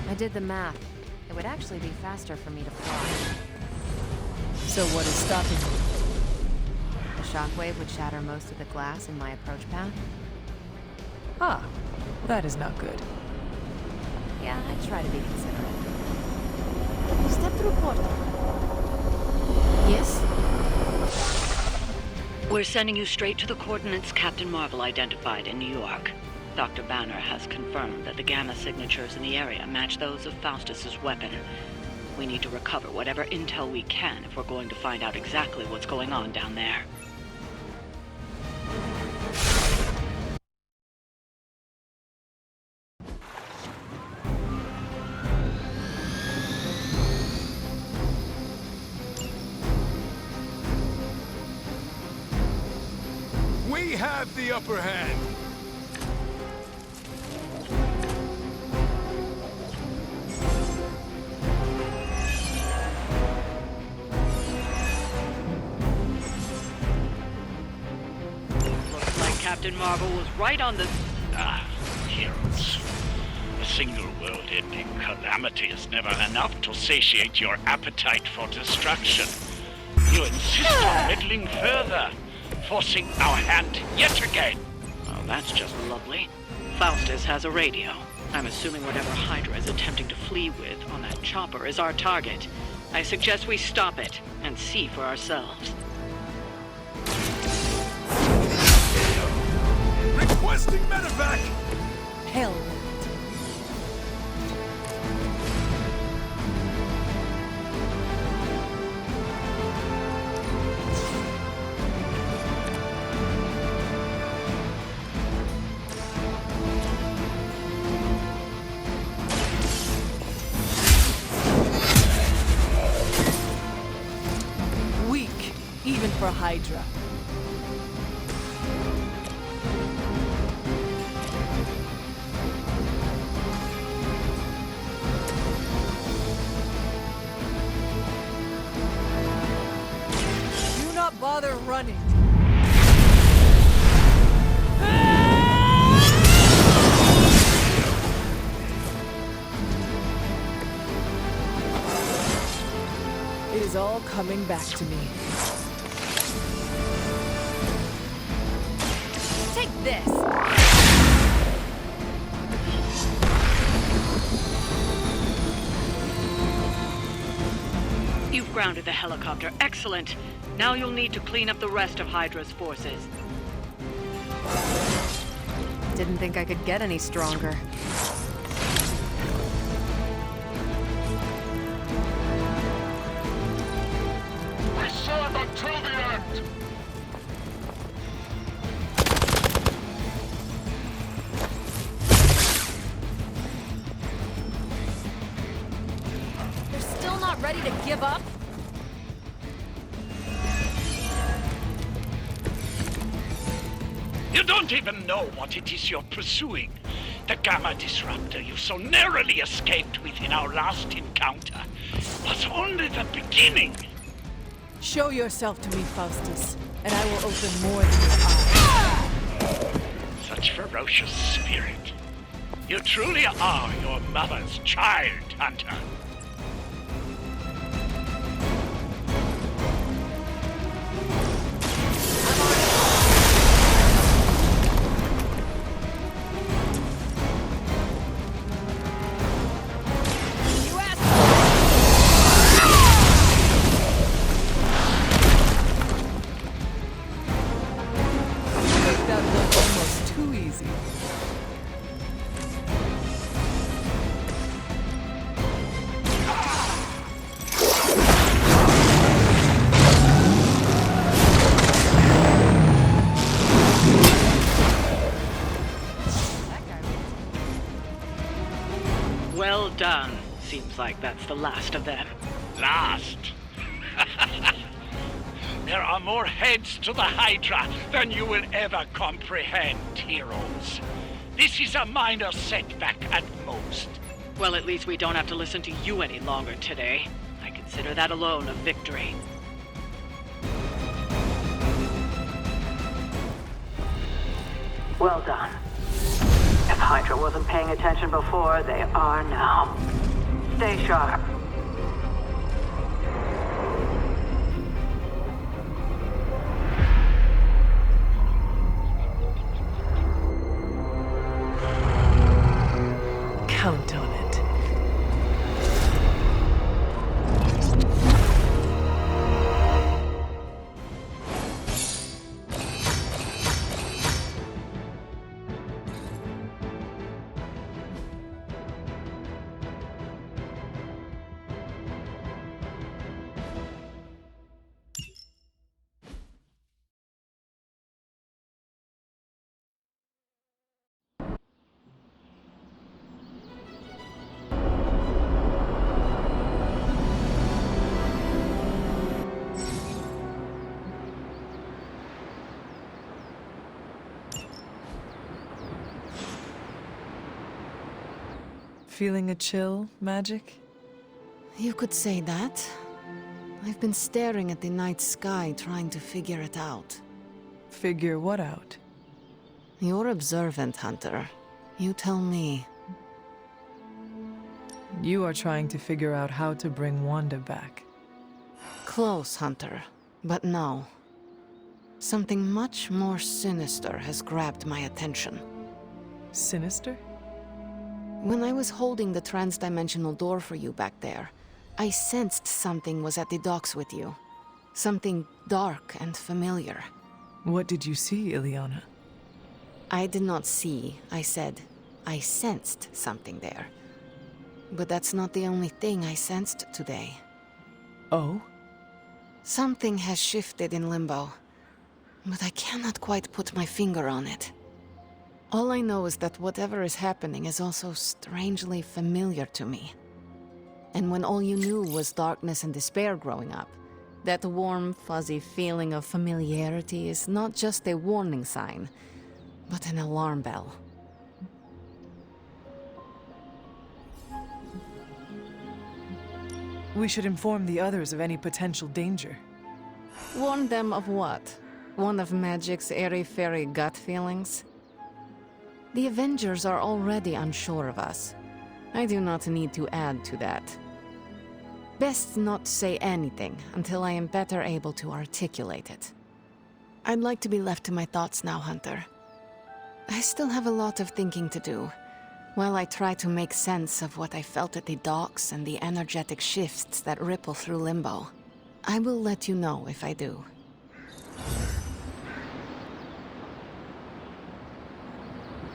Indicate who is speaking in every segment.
Speaker 1: I did the math. It would actually be faster for me to fly.
Speaker 2: So what is stopping you?
Speaker 1: The shockwave would shatter most of the glass in my approach path.
Speaker 2: Ah, that is not good.
Speaker 1: Yeah, I try to be considerate. Step through portal. Yes?
Speaker 3: We're sending you straight to the coordinates Captain Marvel identified in New York. Dr. Banner has confirmed that the gamma signatures in the area match those of Faustus's weapon. We need to recover whatever intel we can if we're going to find out exactly what's going on down there.
Speaker 4: We have the upper hand!
Speaker 3: Looks like Captain Marvel was right on the...
Speaker 5: Heroes. A single world-ending calamity is never enough to satiate your appetite for destruction. You insist on meddling further, forcing our hand yet again.
Speaker 3: Well, that's just lovely. Faustus has a radio. I'm assuming whatever Hydra is attempting to flee with on that chopper is our target. I suggest we stop it and see for ourselves.
Speaker 4: Requesting medevac!
Speaker 2: Hell. Weak, even for Hydra. Do not bother running. It is all coming back to me.
Speaker 1: Take this!
Speaker 3: You've grounded the helicopter. Excellent. Now you'll need to clean up the rest of Hydra's forces.
Speaker 1: Didn't think I could get any stronger.
Speaker 4: We serve until the end!
Speaker 1: They're still not ready to give up?
Speaker 5: You don't even know what it is you're pursuing. The Gamma Disruptor you so narrowly escaped with in our last encounter was only the beginning.
Speaker 2: Show yourself to me, Faustus, and I will open more than your eyes.
Speaker 5: Such ferocious spirit. You truly are your mother's child, Hunter.
Speaker 1: You asked
Speaker 2: You make that look almost too easy.
Speaker 3: Well done. Seems like that's the last of them.
Speaker 5: Last. There are more heads to the Hydra than you will ever comprehend, heroes. This is a minor setback at most.
Speaker 3: Well, at least we don't have to listen to you any longer today. I consider that alone a victory. Well done.
Speaker 6: If Hydra wasn't paying attention before, they are now. Stay sharp.
Speaker 2: Count on it. Feeling a chill, Magic?
Speaker 7: You could say that. I've been staring at the night sky trying to figure it out.
Speaker 2: Figure what out?
Speaker 7: You're observant, Hunter. You tell me.
Speaker 2: You are trying to figure out how to bring Wanda back.
Speaker 7: Close, Hunter. But no. Something much more sinister has grabbed my attention.
Speaker 2: Sinister?
Speaker 7: When I was holding the transdimensional door for you back there, I sensed something was at the docks with you. Something dark and familiar.
Speaker 2: What did you see, Illyana?
Speaker 7: I did not see, I said. I sensed something there. But that's not the only thing I sensed today.
Speaker 2: Oh?
Speaker 7: Something has shifted in Limbo, but I cannot quite put my finger on it. All I know is that whatever is happening is also strangely familiar to me. And when all you knew was darkness and despair growing up, that warm, fuzzy feeling of familiarity is not just a warning sign, but an alarm bell.
Speaker 2: We should inform the others of any potential danger.
Speaker 7: Warn them of what? One of Magic's airy-fairy gut feelings? The Avengers are already unsure of us. I do not need to add to that. Best not say anything until I am better able to articulate it. I'd like to be left to my thoughts now, Hunter. I still have a lot of thinking to do, while I try to make sense of what I felt at the docks and the energetic shifts that ripple through Limbo. I will let you know if I do.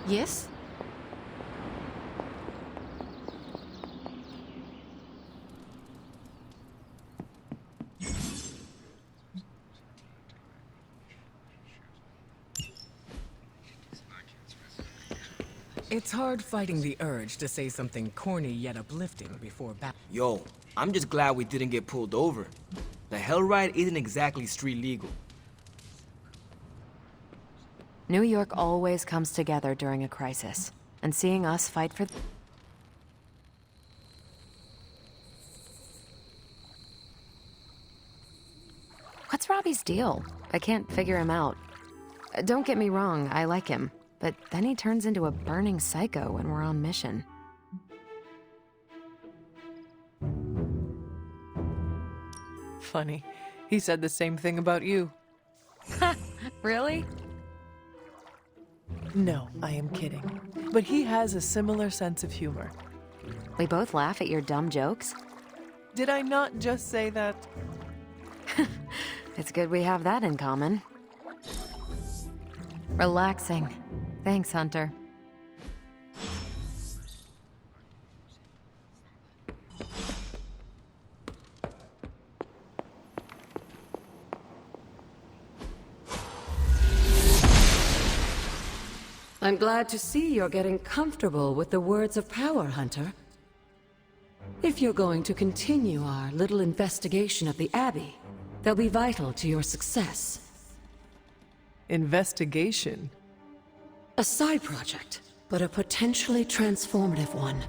Speaker 7: Yes?
Speaker 8: It's hard fighting the urge to say something corny yet uplifting before battle.
Speaker 9: Yo, I'm just glad we didn't get pulled over. The Hell Ride isn't exactly street legal.
Speaker 1: New York always comes together during a crisis, and seeing us fight for... What's Robbie's deal? I can't figure him out. Don't get me wrong, I like him, but then he turns into a burning psycho when we're on mission.
Speaker 2: Funny. He said the same thing about you.
Speaker 1: Really?
Speaker 2: No, I am kidding. But he has a similar sense of humor.
Speaker 1: We both laugh at your dumb jokes?
Speaker 2: Did I not just say that?
Speaker 1: It's good we have that in common. Relaxing. Thanks, Hunter.
Speaker 10: I'm glad to see you're getting comfortable with the words of power, Hunter. If you're going to continue our little investigation of the Abbey, they'll be vital to your success.
Speaker 2: Investigation?
Speaker 10: A side project, but a potentially transformative one.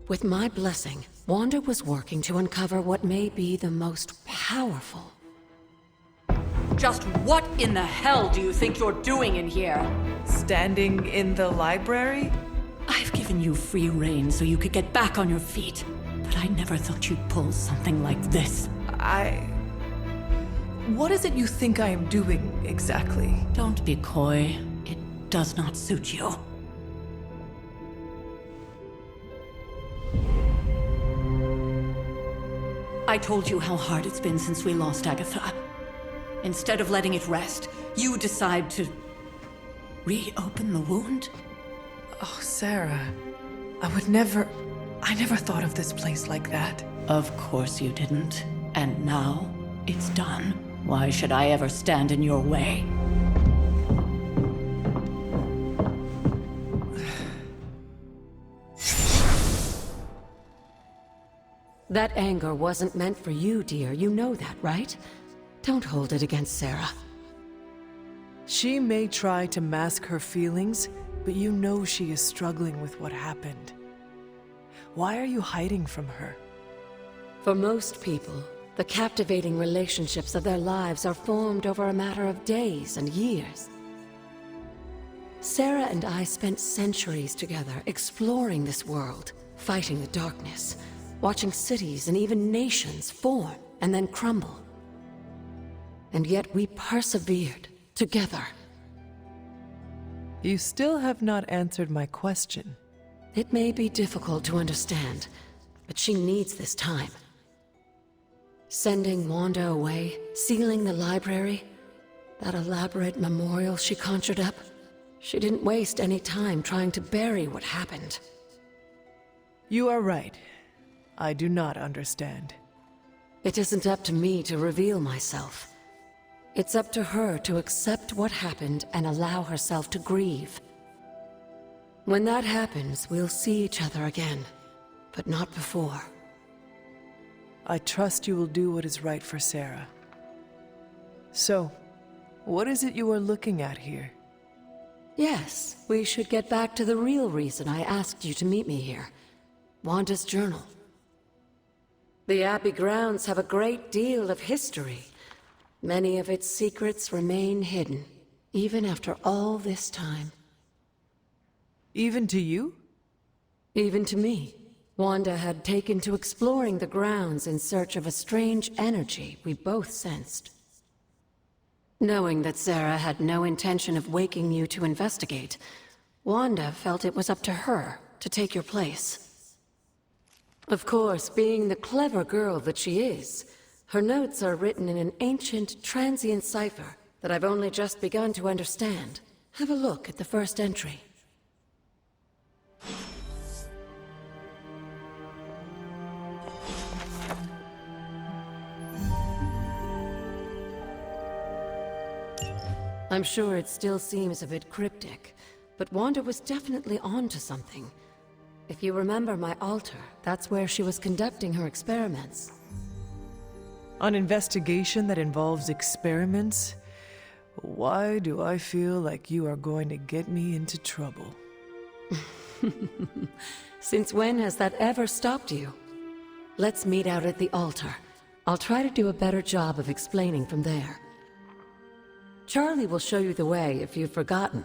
Speaker 10: With my blessing, Wanda was working to uncover what may be the most powerful.
Speaker 11: Just what in the hell do you think you're doing in here?
Speaker 2: Standing in the library?
Speaker 11: I've given you free rein so you could get back on your feet. But I never thought you'd pull something like this.
Speaker 2: What is it you think I am doing, exactly?
Speaker 11: Don't be coy. It does not suit you. I told you how hard it's been since we lost Agatha. Instead of letting it rest, you decide to reopen the wound?
Speaker 2: Oh, Sarah. I never thought of this place like that.
Speaker 11: Of course you didn't. And now, it's done. Why should I ever stand in your way?
Speaker 10: That anger wasn't meant for you, dear. You know that, right? Don't hold it against Sarah.
Speaker 2: She may try to mask her feelings, but you know she is struggling with what happened. Why are you hiding from her?
Speaker 10: For most people, the captivating relationships of their lives are formed over a matter of days and years. Sarah and I spent centuries together exploring this world, fighting the darkness, watching cities and even nations form and then crumble. And yet we persevered together.
Speaker 2: You still have not answered my question.
Speaker 10: It may be difficult to understand, but she needs this time. Sending Wanda away, sealing the library, that elaborate memorial she conjured up, she didn't waste any time trying to bury what happened.
Speaker 2: You are right. I do not understand.
Speaker 10: It isn't up to me to reveal myself. It's up to her to accept what happened and allow herself to grieve. When that happens, we'll see each other again, but not before.
Speaker 2: I trust you will do what is right for Sarah. So, what is it you are looking at here?
Speaker 10: Yes, we should get back to the real reason I asked you to meet me here. Wanda's journal. The Abbey grounds have a great deal of history. Many of its secrets remain hidden, even after all this time.
Speaker 2: Even to you?
Speaker 10: Even to me. Wanda had taken to exploring the grounds in search of a strange energy we both sensed. Knowing that Sarah had no intention of waking you to investigate, Wanda felt it was up to her to take your place. Of course, being the clever girl that she is, her notes are written in an ancient, transient cipher that I've only just begun to understand. Have a look at the first entry. I'm sure it still seems a bit cryptic, but Wanda was definitely onto something. If you remember my altar, that's where she was conducting her experiments.
Speaker 2: An investigation that involves experiments? Why do I feel like you are going to get me into trouble?
Speaker 10: Since when has that ever stopped you? Let's meet out at the altar. I'll try to do a better job of explaining from there. Charlie will show you the way if you've forgotten.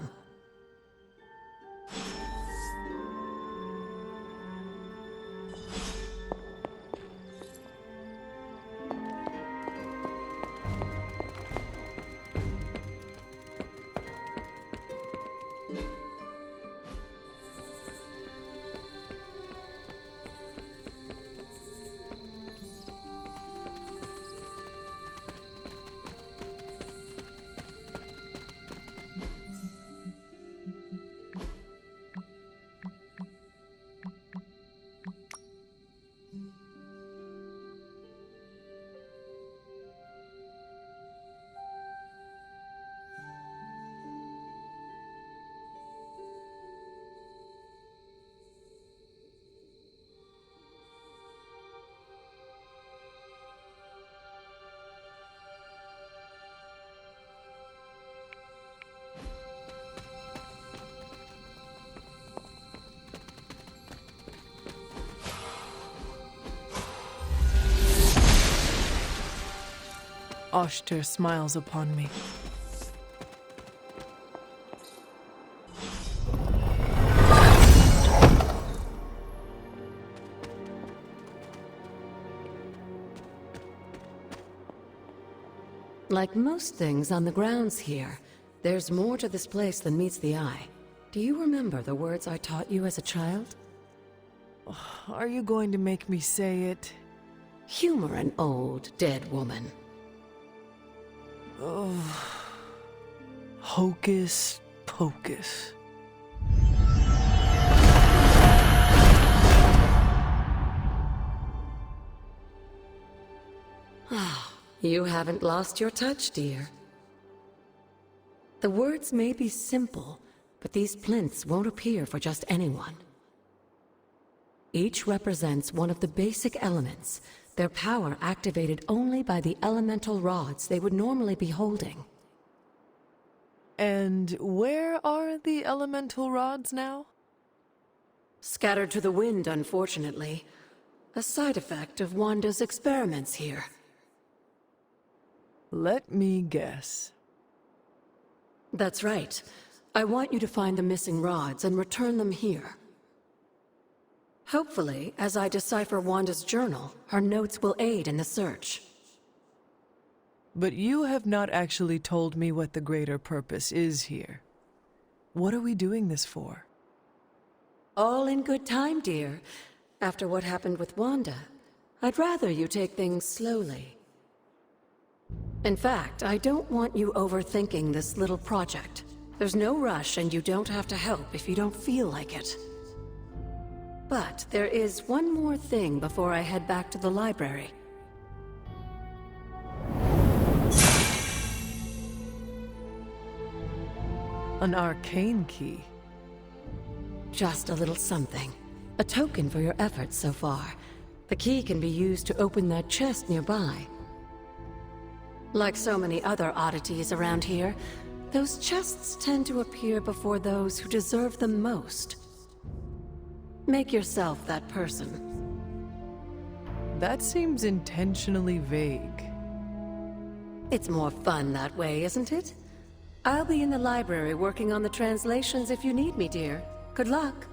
Speaker 2: Oshter smiles upon me.
Speaker 10: Like most things on the grounds here, there's more to this place than meets the eye. Do you remember the words I taught you as a child?
Speaker 2: Are you going to make me say it?
Speaker 10: Humor an old, dead woman.
Speaker 2: Hocus pocus.
Speaker 10: You haven't lost your touch, dear. The words may be simple, but these plinths won't appear for just anyone. Each represents one of the basic elements, their power activated only by the elemental rods they would normally be holding.
Speaker 2: And where are the elemental rods now?
Speaker 10: Scattered to the wind, unfortunately. A side effect of Wanda's experiments here.
Speaker 2: Let me guess.
Speaker 10: That's right. I want you to find the missing rods and return them here. Hopefully, as I decipher Wanda's journal, her notes will aid in the search.
Speaker 2: But you have not actually told me what the greater purpose is here. What are we doing this for?
Speaker 10: All in good time, dear. After what happened with Wanda, I'd rather you take things slowly. In fact, I don't want you overthinking this little project. There's no rush, and you don't have to help if you don't feel like it. But there is one more thing before I head back to the library.
Speaker 2: An arcane key.
Speaker 10: Just a little something. A token for your efforts so far. The key can be used to open that chest nearby. Like so many other oddities around here, those chests tend to appear before those who deserve them most. Make yourself that person.
Speaker 2: That seems intentionally vague.
Speaker 10: It's more fun that way, isn't it? I'll be in the library working on the translations if you need me, dear. Good luck.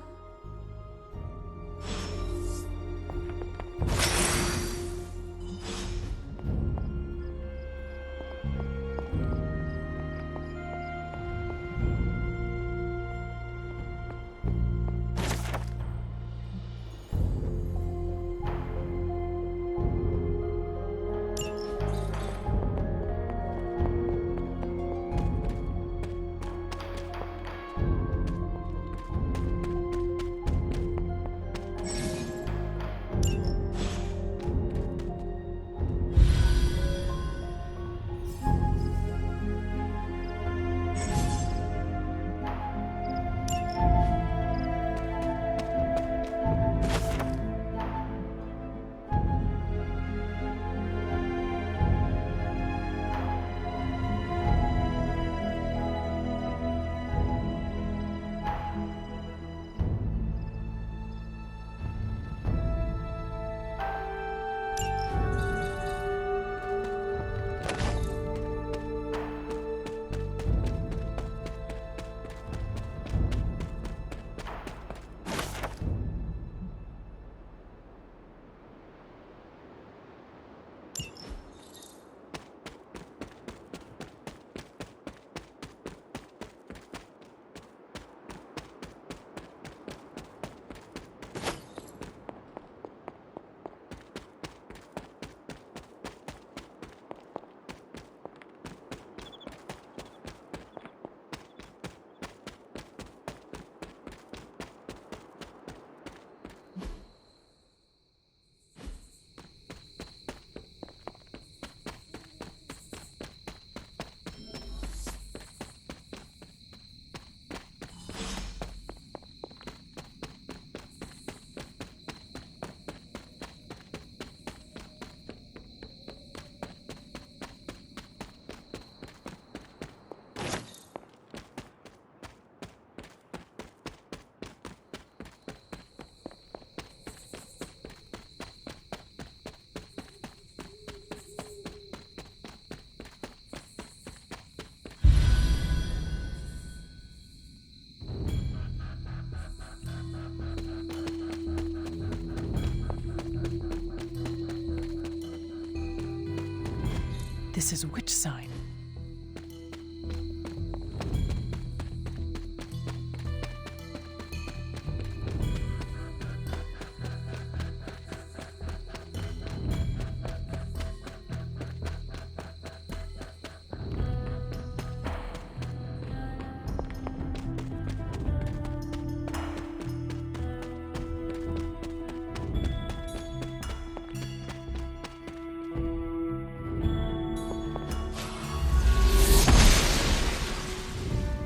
Speaker 2: This is witch sign.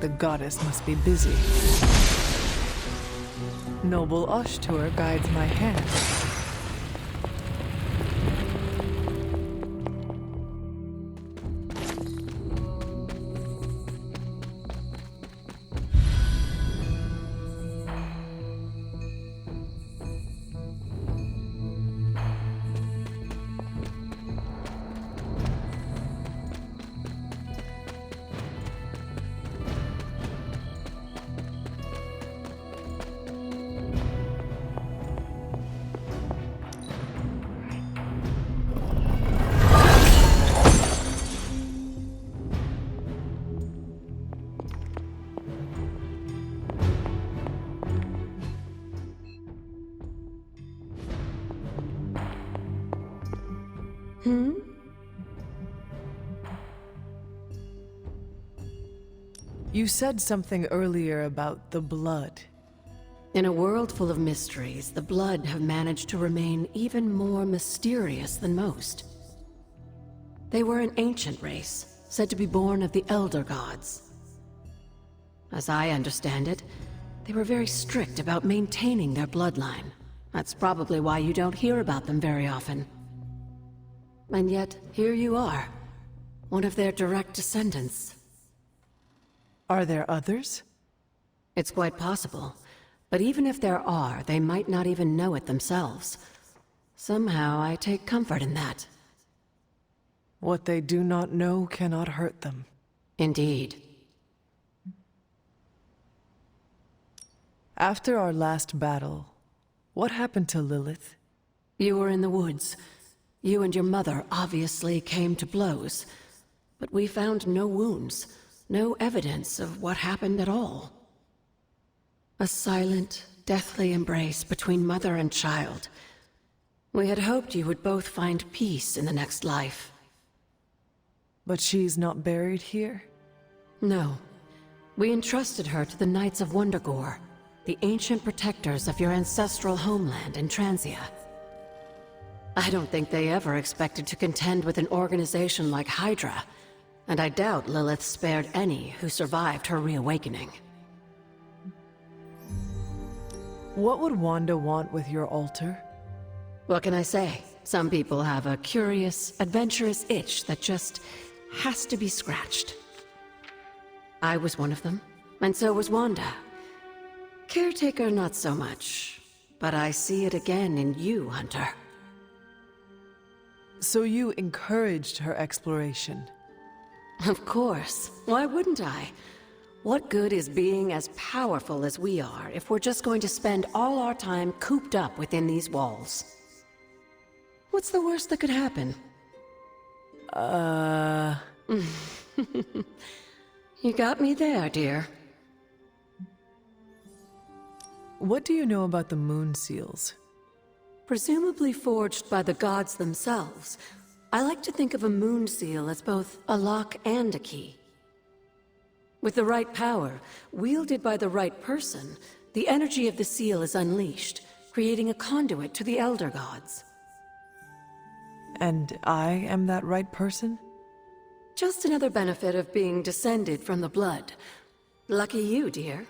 Speaker 2: The goddess must be busy. Noble Ashtur guides my hand. You said something earlier about the blood.
Speaker 10: In a world full of mysteries, the Blood have managed to remain even more mysterious than most. They were an ancient race, said to be born of the Elder Gods. As I understand it, they were very strict about maintaining their bloodline. That's probably why you don't hear about them very often. And yet, here you are, one of their direct descendants.
Speaker 2: Are there others?
Speaker 10: It's quite possible. But even if there are, they might not even know it themselves. Somehow, I take comfort in that.
Speaker 2: What they do not know cannot hurt them.
Speaker 10: Indeed.
Speaker 2: After our last battle, what happened to Lilith?
Speaker 10: You were in the woods. You and your mother obviously came to blows. But we found no wounds. No evidence of what happened at all. A silent, deathly embrace between mother and child. We had hoped you would both find peace in the next life.
Speaker 2: But she's not buried here?
Speaker 10: No. We entrusted her to the Knights of Wundagore, the ancient protectors of your ancestral homeland in Transia. I don't think they ever expected to contend with an organization like Hydra. And I doubt Lilith spared any who survived her reawakening.
Speaker 2: What would Wanda want with your altar?
Speaker 10: What can I say? Some people have a curious, adventurous itch that just has to be scratched. I was one of them, and so was Wanda. Caretaker, not so much. But I see it again in you, Hunter.
Speaker 2: So you encouraged her exploration?
Speaker 10: Of course. Why wouldn't I? What good is being as powerful as we are if we're just going to spend all our time cooped up within these walls? What's the worst that could happen? You got me there, dear.
Speaker 2: What do you know about the moon seals?
Speaker 10: Presumably forged by the gods themselves. I like to think of a moon seal as both a lock and a key. With the right power, wielded by the right person, the energy of the seal is unleashed, creating a conduit to the Elder Gods.
Speaker 2: And I am that right person?
Speaker 10: Just another benefit of being descended from the Blood. Lucky you, dear.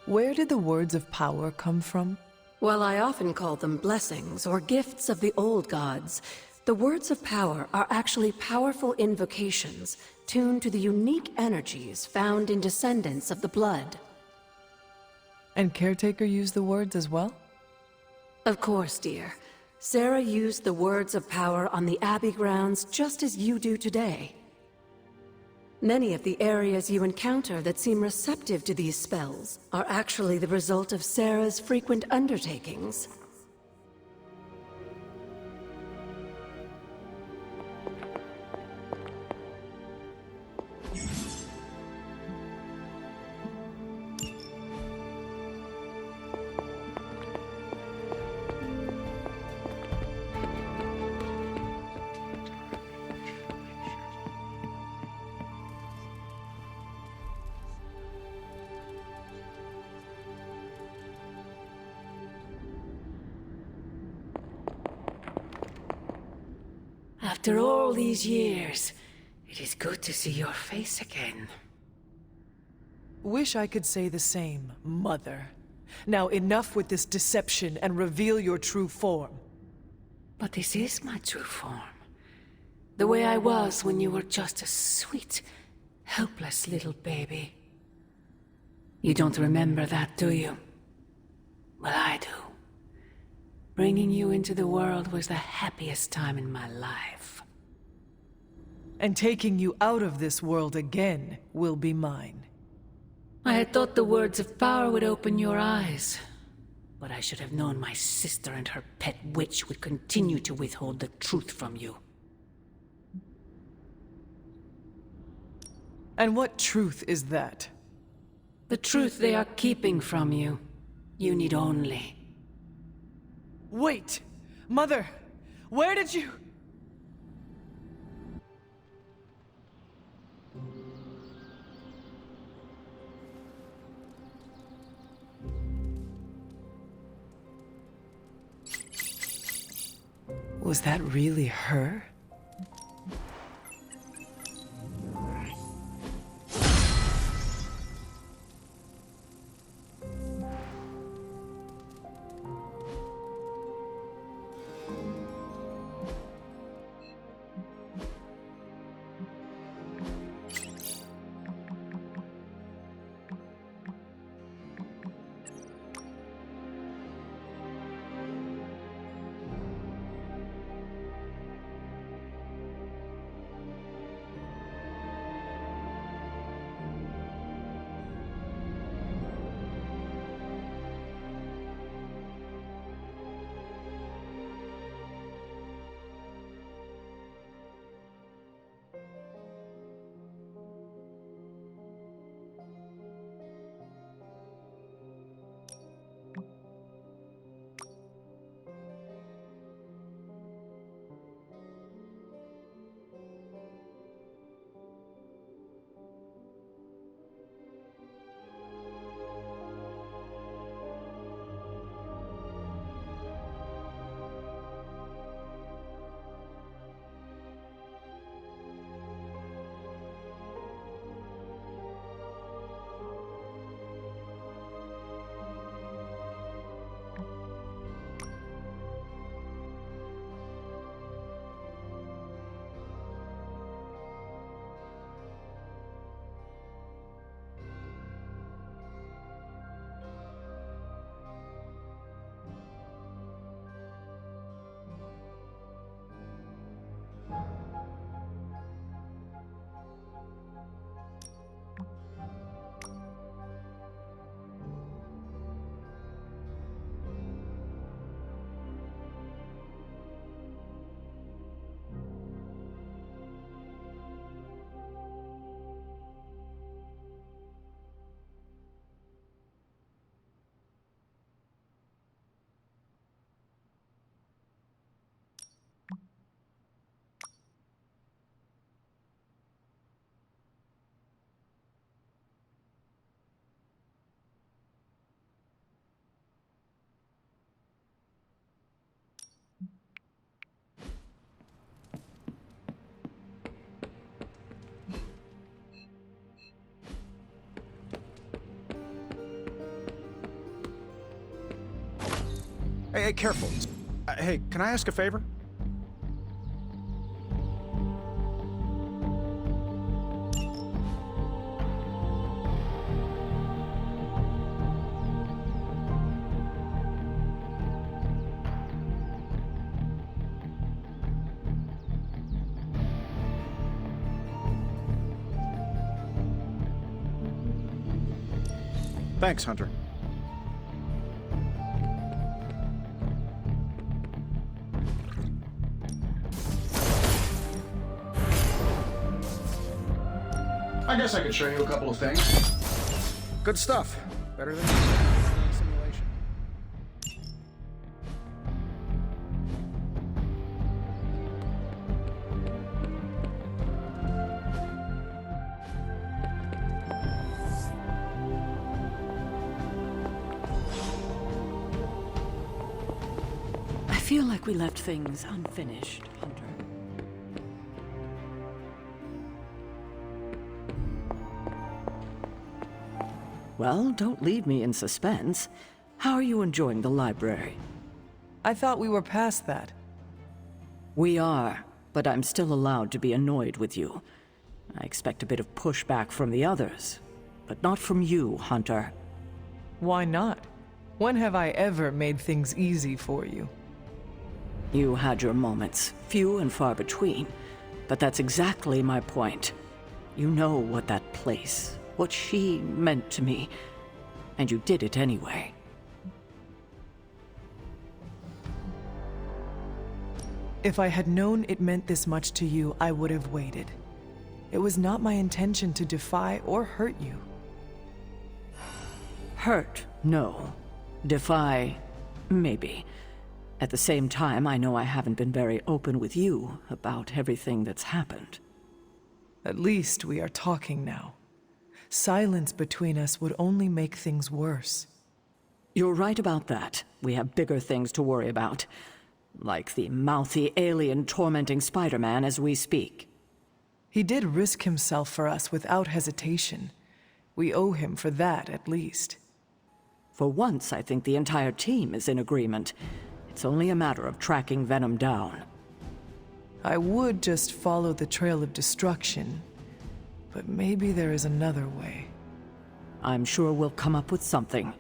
Speaker 2: Where did the words of power come from?
Speaker 10: While I often call them blessings or gifts of the old gods, the words of power are actually powerful invocations tuned to the unique energies found in descendants of the Blood.
Speaker 2: And Caretaker used the words as well?
Speaker 10: Of course, dear. Sarah used the words of power on the Abbey grounds just as you do today. Many of the areas you encounter that seem receptive to these spells are actually the result of Sarah's frequent undertakings. After all these years, It is good to see your face again.
Speaker 2: Wish I could say the same, Mother. Now enough with this deception and reveal your true form.
Speaker 10: But this is my true form. The way I was when you were just a sweet, helpless little baby. You don't remember that, do you? Well, I do. Bringing you into the world was the happiest time in my life.
Speaker 2: And taking you out of this world again will be mine.
Speaker 10: I had thought the words of power would open your eyes. But I should have known my sister and her pet witch would continue to withhold the truth from you.
Speaker 2: And what truth is that?
Speaker 10: The truth they are keeping from you. You need only.
Speaker 2: Wait! Mother! Where did you... Was that really her?
Speaker 12: Hey, careful. Hey, can I ask a favor? Thanks, Hunter. I guess I could show you a couple of things. Good stuff. Better than simulation.
Speaker 11: I feel like we left things unfinished, Hunter.
Speaker 10: Well, don't leave me in suspense. How are you enjoying the library?
Speaker 2: I thought we were past that.
Speaker 10: We are, but I'm still allowed to be annoyed with you. I expect a bit of pushback from the others, but not from you, Hunter.
Speaker 2: Why not? When have I ever made things easy for you?
Speaker 10: You had your moments, few and far between, but that's exactly my point. You know what that place, what she meant to me, and you did it anyway.
Speaker 2: If I had known it meant this much to you, I would have waited. It was not my intention to defy or hurt you.
Speaker 10: Hurt, no. Defy, maybe. At the same time, I know I haven't been very open with you about everything that's happened.
Speaker 2: At least we are talking now. Silence between us would only make things worse.
Speaker 10: You're right about that. We have bigger things to worry about. Like the mouthy alien tormenting Spider-Man as we speak.
Speaker 2: He did risk himself for us without hesitation. We owe him for that, at least.
Speaker 10: For once, I think the entire team is in agreement. It's only a matter of tracking Venom down.
Speaker 2: I would just follow the trail of destruction, but maybe there is another way.
Speaker 10: I'm sure we'll come up with something.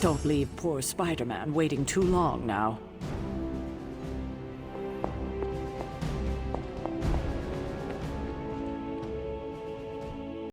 Speaker 10: Don't leave poor Spider-Man waiting too long now.